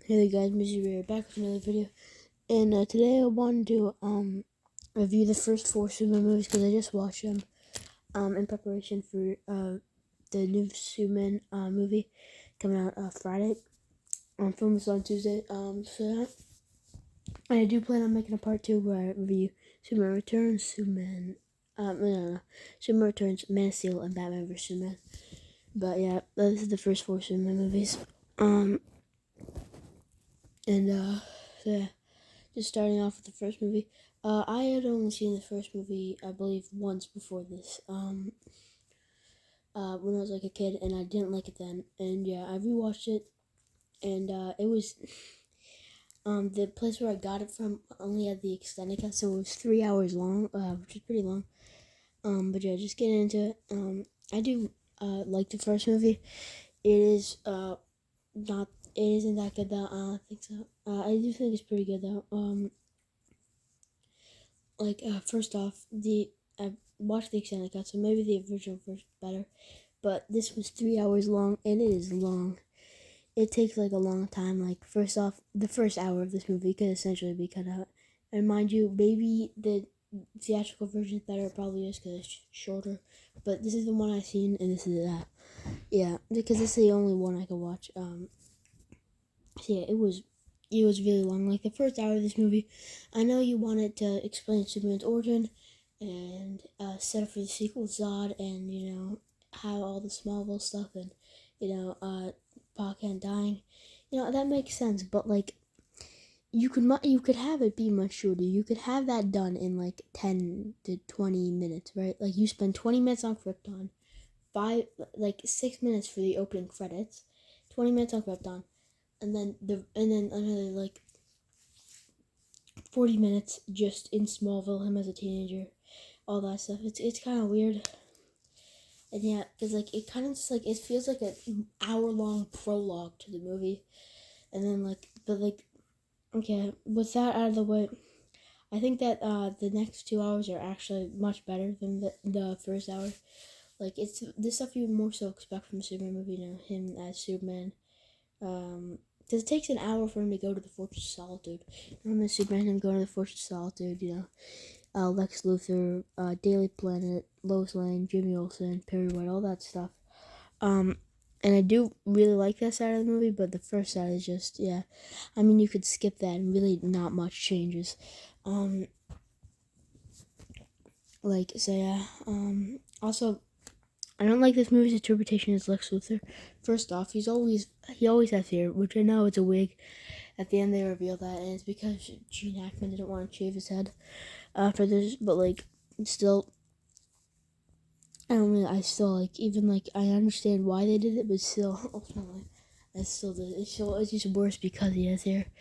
Hey there guys, Mr. Rare back with another video, and today I wanted to review the first four Superman movies because I just watched them in preparation for the new Superman movie coming out Friday. Film is on Tuesday. And I do plan on making a part two where I review Superman Returns, Superman Returns, Man of Steel, and Batman vs Superman. But yeah, this is the first four Superman movies. So yeah. Just starting off with the first movie. I had only seen the first movie, I believe, once before this. When I was like a kid, and I didn't like it then. And yeah, I rewatched it, and it was the place where I got it from only had the extended cut, so it was 3 hours long, which is pretty long. But yeah, just getting into it. I do like the first movie. It is not. It isn't that good though. I don't think so. I do think it's pretty good though. First off, I watched the extended cut, so maybe the original version better. But this was 3 hours long, and it is long. It takes like a long time. Like first off, the first hour of this movie could essentially be cut out. And mind you, maybe the theatrical version is better. It probably is because it's shorter. But this is the one I've seen, and this is yeah, because this is the only one I could watch. So yeah, it was really long. Like the first hour of this movie, I know you wanted to explain Superman's origin and set up for the sequel, Zod, and how all the Smallville stuff and Pa Kent dying. That makes sense, but like you could have it be much shorter. You could have that done in like 10 to 20 minutes, right? Like you spend 20 minutes on Krypton, 6 minutes for the opening credits, 20 minutes on Krypton, and then another like 40 minutes just in Smallville, him as a teenager, all that stuff. It's kind of weird, and yeah, it's like it kind of just like it feels like an hour-long prologue to the movie, and then okay, with that out of the way, I think that the next 2 hours are actually much better than the first hour. Like it's the stuff you more so expect from a Superman movie, him as Superman. Because it takes an hour for him to go to the Fortress of Solitude. Remember Superman, him going to the Fortress of Solitude, Lex Luthor, Daily Planet, Lois Lane, Jimmy Olsen, Perry White, all that stuff. And I do really like that side of the movie, but the first side is just, yeah. I mean, you could skip that and really not much changes. Also, I don't like this movie's interpretation as Lex Luthor. First off, he always has hair, which I know it's a wig. At the end, they reveal that, and it's because Gene Hackman didn't want to shave his head for this. But still, I don't really. I still even I understand why they did it, but still, ultimately, it's just worse because he has hair.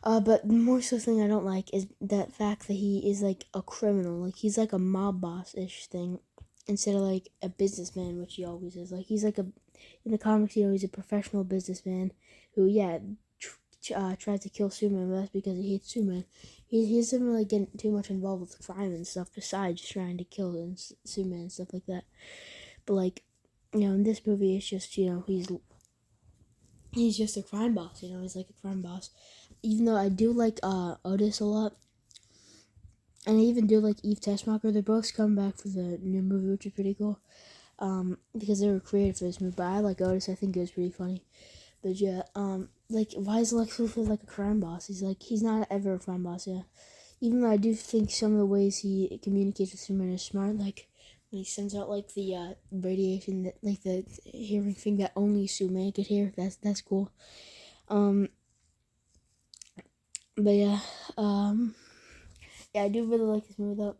But the more so thing I don't like is that fact that he is like a criminal. Like he's like a mob boss-ish thing instead of like a businessman, which he always is. Like he's like in the comics, he's a professional businessman who, yeah, tries to kill Superman, but that's because he hates Superman. He doesn't really get too much involved with crime and stuff besides trying to kill Superman and stuff like that. But in this movie, it's just he's just a crime boss. He's like a crime boss. Even though I do like Otis a lot, and I even do like Eve Tessmacher. They're both coming back for the new movie, which is pretty cool. Because they were created for this movie. But I like Otis. I think it was pretty funny. But yeah, why is Lex Luthor like a crime boss? He's not ever a crime boss. Yeah, even though I do think some of the ways he communicates with Superman is smart. Like when he sends out the radiation, that the hearing thing that only Superman could hear. That's cool. But yeah, yeah, I do really like this movie though.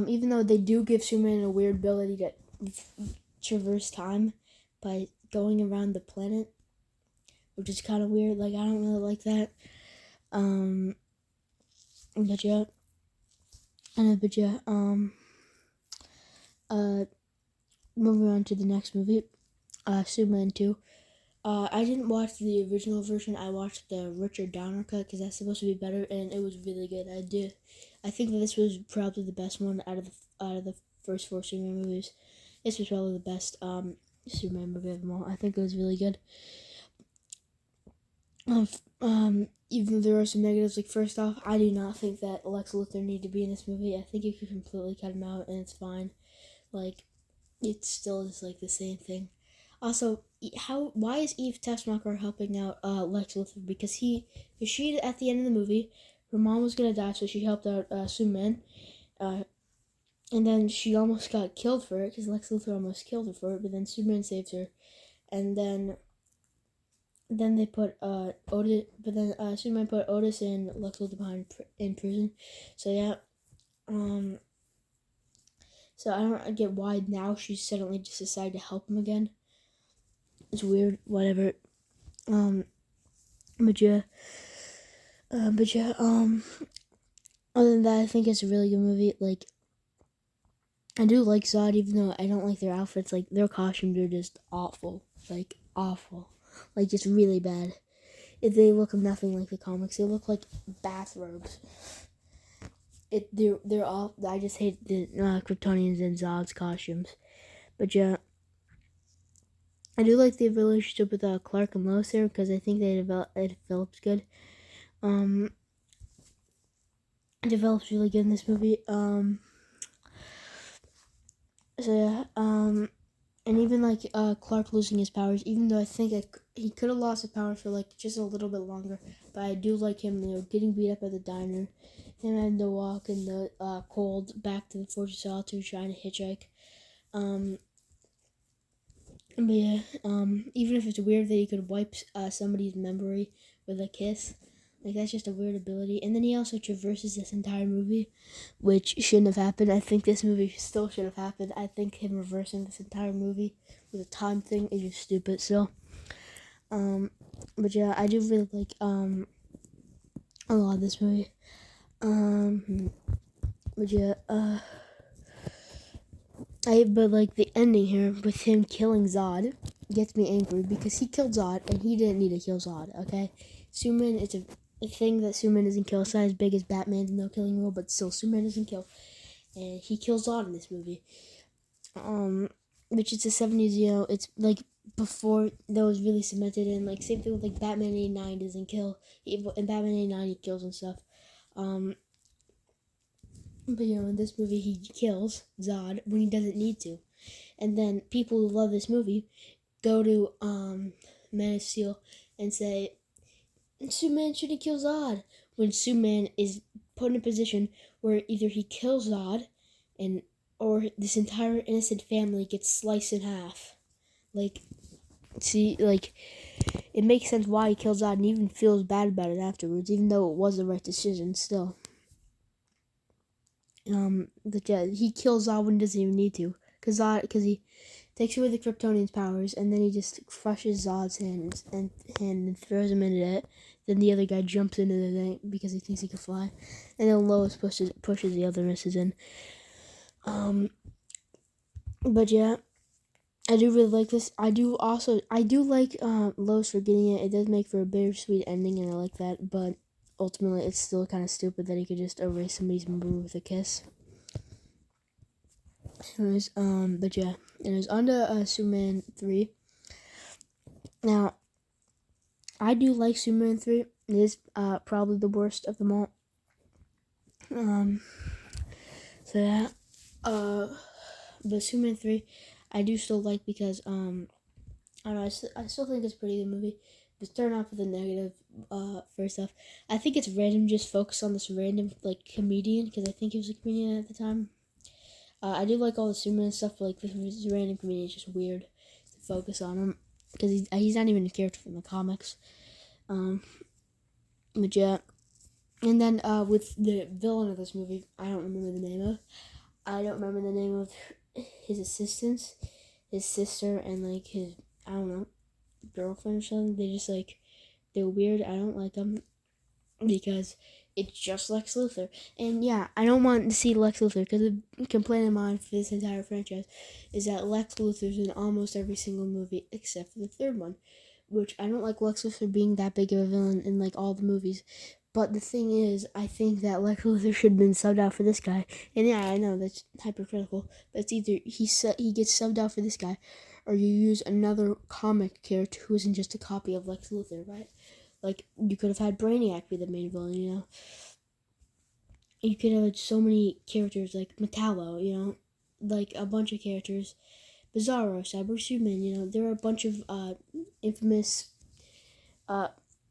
Even though they do give Superman a weird ability to traverse time by going around the planet, which is kind of weird. Like I don't really like that. But yeah, but yeah. Moving on to the next movie, Superman 2. I didn't watch the original version. I watched the Richard Donner cut because that's supposed to be better, and it was really good. I think that this was probably the best one out of the first four Superman movies. This was probably the best Superman movie of them all. I think it was really good. Even though there are some negatives, like first off, I do not think that Lex Luthor need to be in this movie. I think you could completely cut him out and it's fine. Like, it's still just like the same thing. Also, why is Eve Tessmacher helping out Lex Luthor? Because she at the end of the movie, her mom was gonna die, so she helped out Superman, and then she almost got killed for it because Lex Luthor almost killed her for it, but then Superman saves her, and then they put Otis, but then Superman put Otis and Lex Luthor behind in prison. So yeah, so I don't get why now she suddenly just decided to help him again. It's weird, whatever. But yeah, other than that, I think it's a really good movie. Like, I do like Zod, even though I don't like their outfits. Like, their costumes are just awful. Like, awful. Like, just really bad. They look nothing like the comics. They look like bathrobes. They're all. I just hate the Kryptonians and Zod's costumes. But yeah, I do like the relationship with Clark and Lois here because I think it develops good. It develops really good in this movie. So yeah, and even like Clark losing his powers, even though I think he could have lost his powers for like just a little bit longer, but I do like him, getting beat up at the diner, him having to walk in the cold back to the Fortress of Solitude trying to hitchhike. But yeah, even if it's weird that he could wipe somebody's memory with a kiss, like that's just a weird ability. And then he also traverses this entire movie, which shouldn't have happened. I think this movie still should have happened. I think him reversing this entire movie with a time thing is just stupid. So, but yeah, I do really like a lot of this movie. But yeah, but like the ending here with him killing Zod gets me angry because he killed Zod and he didn't need to kill Zod. Okay, Superman, it's a thing that Superman doesn't kill. It's not as big as Batman's no killing rule, but still Superman doesn't kill, and he kills Zod in this movie. Which is the 70s. It's like before that was really cemented in. Like same thing with like Batman '89 doesn't kill. In Batman '89 he kills and stuff. But in this movie he kills Zod when he doesn't need to. And then people who love this movie go to Man of Steel and say Superman shouldn't kill Zod, when Superman is put in a position where either he kills Zod or this entire innocent family gets sliced in half. Like, see, like, it makes sense why he kills Zod and even feels bad about it afterwards, even though it was the right decision still. But yeah, he kills Zod when he doesn't even need to, because he takes away the Kryptonian's powers, and then he just crushes Zod's hand and throws him into it. Then the other guy jumps into the thing because he thinks he can fly, and then Lois pushes the other misses in. But yeah, I do really like this. I do like Lois for getting it. It does make for a bittersweet ending, and I like that. But ultimately, it's still kind of stupid that he could just erase somebody's memory with a kiss. Anyways, but yeah, anyways, on to Superman 3. Now, I do like Superman 3. It is probably the worst of them all. So yeah, but Superman 3, I do still like because, I don't know, I still think it's a pretty good movie. But starting off with the negative, first off, I think it's random just focus on this random, like, comedian, because I think he was a comedian at the time. I do like all the Superman stuff, but like this random comedian is just weird to focus on him because he's not even a character from the comics. But yeah, and then with the villain of this movie, I don't remember the name of his assistants, his sister, and like his, I don't know, girlfriend or something. They're weird. I don't like them because it's just Lex Luthor. And yeah, I don't want to see Lex Luthor because the complaint of mine for this entire franchise is that Lex Luthor's in almost every single movie except for the third one, which I don't like Lex Luthor being that big of a villain in like all the movies. But the thing is, I think that Lex Luthor should have been subbed out for this guy. And yeah, I know that's hypercritical, but it's either he gets subbed out for this guy, or you use another comic character who isn't just a copy of Lex Luthor, right? Like, you could have had Brainiac be the main villain, you know? You could have had so many characters, like Metallo, you know? Like, a bunch of characters. Bizarro, Cyber Superman, you know? There are a bunch of infamous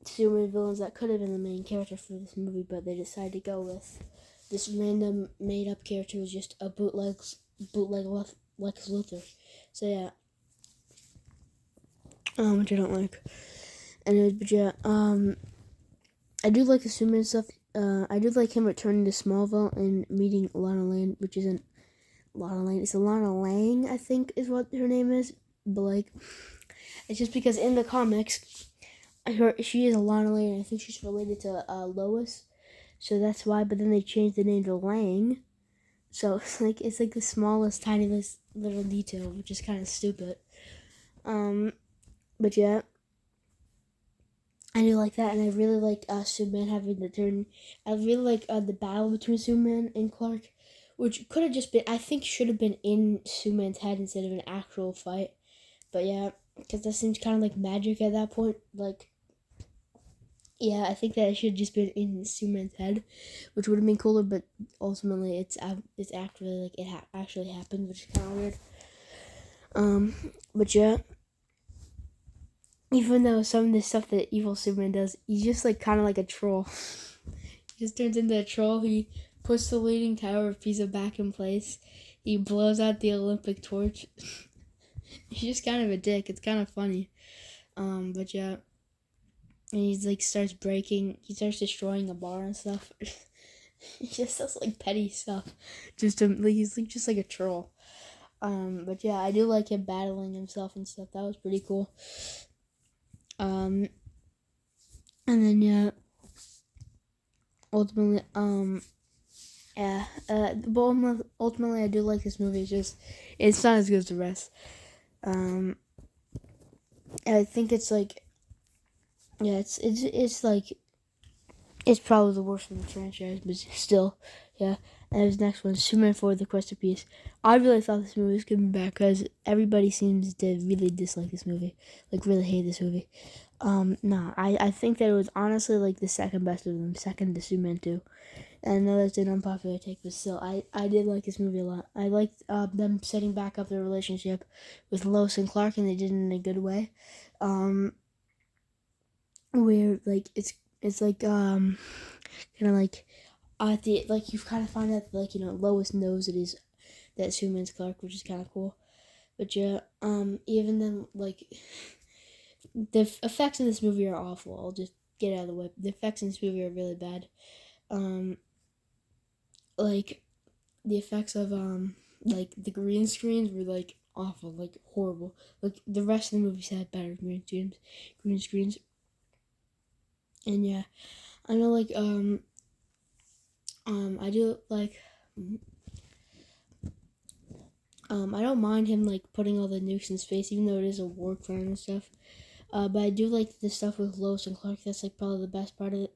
Superman villains that could have been the main character for this movie, but they decided to go with this random made-up character who's just a bootleg Lex Luthor. So yeah, which I don't like. Anyways, but yeah, I do like the Superman stuff. I do like him returning to Smallville and meeting Lana Lang, which isn't Lana Lang. It's Lana Lang, I think, is what her name is. But like, it's just because in the comics, she is Lana Lang, and I think she's related to Lois, so that's why. But then they changed the name to Lang, so it's like the smallest, tiniest little detail, which is kind of stupid. But yeah, I do like that, and I really like Superman having the turn. I really like the battle between Superman and Clark, which could have just been, I think, should have been in Superman's head instead of an actual fight. But yeah, because that seems kind of like magic at that point. Like, yeah, I think that it should have just been in Superman's head, which would have been cooler. But ultimately, it's actually like it actually happened, which is kind of weird. But yeah, even though some of the stuff that evil Superman does, he's just like kind of like a troll. He just turns into a troll. He puts the Leaning Tower of Pisa back in place. He blows out the Olympic torch. He's just kind of a dick. It's kind of funny. But yeah. And he's like starts destroying a bar and stuff. He just does like petty stuff. He's like just like a troll. But yeah, I do like him battling himself and stuff. That was pretty cool. And then yeah, ultimately, yeah, but ultimately, I do like this movie. It's not as good as the rest. I think it's like, yeah, it's like, it's probably the worst in the franchise, but still, yeah. And his next one, Superman 4: The Quest of Peace. I really thought this movie was coming back because everybody seems to really dislike this movie, like really hate this movie. I think that it was honestly like the second best of them, second to Superman 2. And I know that's an unpopular take, but still, I did like this movie a lot. I liked them setting back up their relationship with Lois and Clark, and they did it in a good way. Where like it's like kind of like at the like you've kind of found out that, like, you know, Lois knows that Superman's Clark, which is kind of cool. But yeah, even then, like, the effects in this movie are awful. I'll just get out of the way. The effects in this movie are really bad. Like the effects of like the green screens were like awful, like horrible. Like the rest of the movies had better green screens. And yeah, I know like I do like I don't mind him like putting all the nukes in space, even though it is a war crime and stuff. But I do like the stuff with Lois and Clark. That's like probably the best part of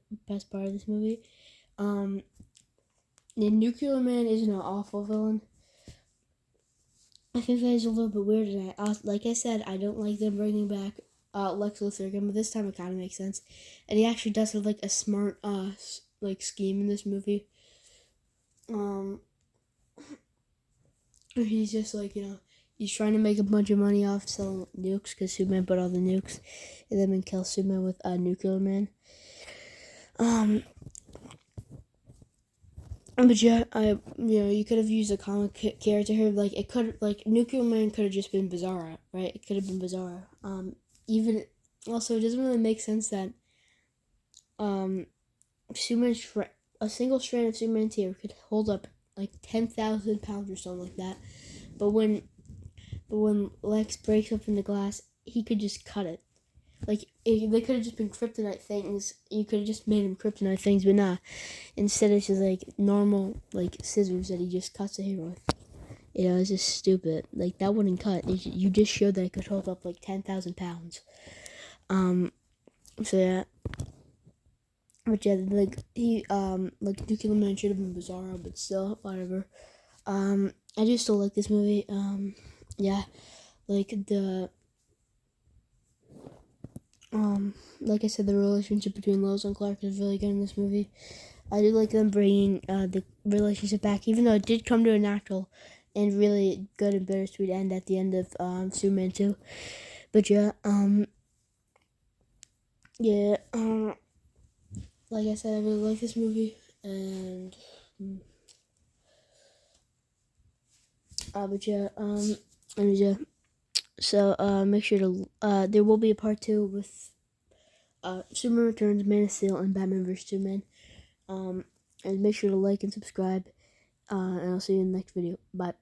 this movie. The Nuclear Man isn't an awful villain. I think that is a little bit weird, and like I said, I don't like them bringing back Lex Luthor again, but this time it kind of makes sense. And he actually does have like a smart like scheme in this movie. He's just like, you know, he's trying to make a bunch of money off selling nukes because Superman put all the nukes and then kill Superman with Nuclear Man. But yeah, you could have used a comic character here. Like, it could, like, Nuclear Man could have just been Bizarro, right? It could have been Bizarro. Even, also, it doesn't really make sense that, a single strand of Superman's hair could hold up, like, 10,000 pounds or something like that. But when Lex breaks open the glass, he could just cut it. Like, they could have just been kryptonite things. You could have just made them kryptonite things, but nah. Instead, it's just, like, normal, like, scissors that he just cuts the hair with. You know, it's just stupid. Like, that wouldn't cut. You just showed that it could hold up, like, 10,000 pounds. So, yeah. But, yeah, like, Nuclear Man should have been Bizarro, but still, whatever. I do still like this movie. Yeah. Like, Like I said, the relationship between Lois and Clark is really good in this movie. I do like them bringing the relationship back, even though it did come to a natural and really good and bittersweet end at the end of Superman 2. But yeah, like I said, I really like this movie, and but yeah, and yeah. So make sure to there will be a part 2 with Superman Returns, Man of Steel, and Batman vs Superman. And make sure to like and subscribe. And I'll see you in the next video. Bye.